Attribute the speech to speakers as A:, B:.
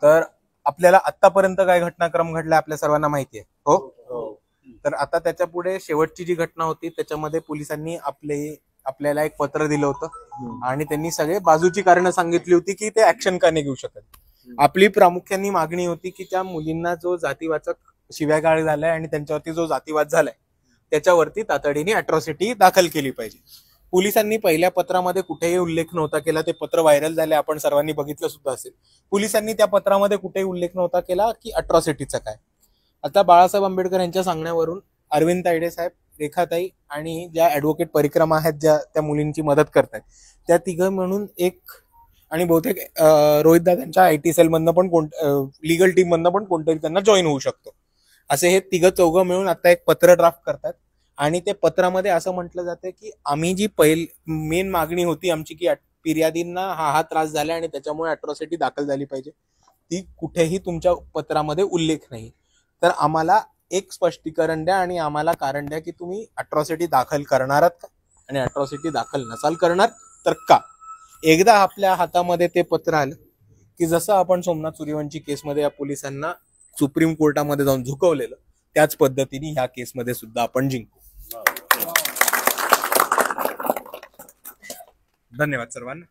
A: तर आपल्याला आतापर्यंत काय घटनाक्रम घडला आपल्या सर्वांना माहिती आहे हो. तर आता त्याच्या पुढे शेवटची जी घटना होती त्याच्यामध्ये पोलिसांनी आपल्याला एक पत्र दिलं होतं आणि त्यांनी सगळे बाजूची कारणं सांगितली होती की ते ऍक्शन का नाही घेऊ शकत. आपली प्रामुख्याने मागणी होती की त्या मुलींना जो जातीवाचक शिव्यागाळ झालाय आणि त्यांच्यावरती जो जातीवाद झालाय त्याच्यावरती तातडीने अॅट्रॉसिटी दाखल केली पाहिजे. पोलिसांनी पहिल्या पत्रामध्ये कुठेही उल्लेख नव्हता केला. ते पत्र व्हायरल झाले, आपण सर्वांनी बघितलं सुद्धा असेल. पोलिसांनी त्या पत्रामध्ये कुठेही उल्लेख नव्हता केला की अॅट्रॉसिटीचा काय. आता बाळासाहेब आंबेडकर यांच्या सांगण्यावरून अरविंद तायडे साहेब, रेखाताई आणि ज्या ऍडव्होकेट परिक्रमा आहेत ज्या त्या मुलींची मदत करतात त्या तिघं म्हणून एक, आणि बहुतेक रोहित दादांच्या आयटी सेल मधनं पण लिगल टीम मधनं पण कोणतरी त्यांना जॉईन होऊ शकतो. असे हे तिघं चौघं मिळून आता एक पत्र ड्राफ्ट करतात आणि ते पत्रामध्ये असं म्हटलं जातं की आम्ही जी मेन मागणी होती आमची की फिर्यादींना हा त्रास झाला आणि त्याच्यामुळे अॅट्रॉसिटी दाखल झाली पाहिजे, ती कुठेही तुमच्या पत्रामध्ये उल्लेख नाही. तर आम्हाला एक स्पष्टीकरण द्या आणि आम्हाला कारण द्या की तुम्ही अॅट्रॉसिटी दाखल करणार आहात का, आणि अॅट्रॉसिटी दाखल नसाल करणार तर का. एकदा आपल्या हातामध्ये ते पत्र आलं की जसं आपण सोमनाथ सूर्यवंशी केसमध्ये या पोलिसांना सुप्रीम कोर्टामध्ये जाऊन झुकवलेलं त्याच पद्धतीने ह्या केसमध्ये सुद्धा आपण जिंकू. धन्यवाद सर्वांना.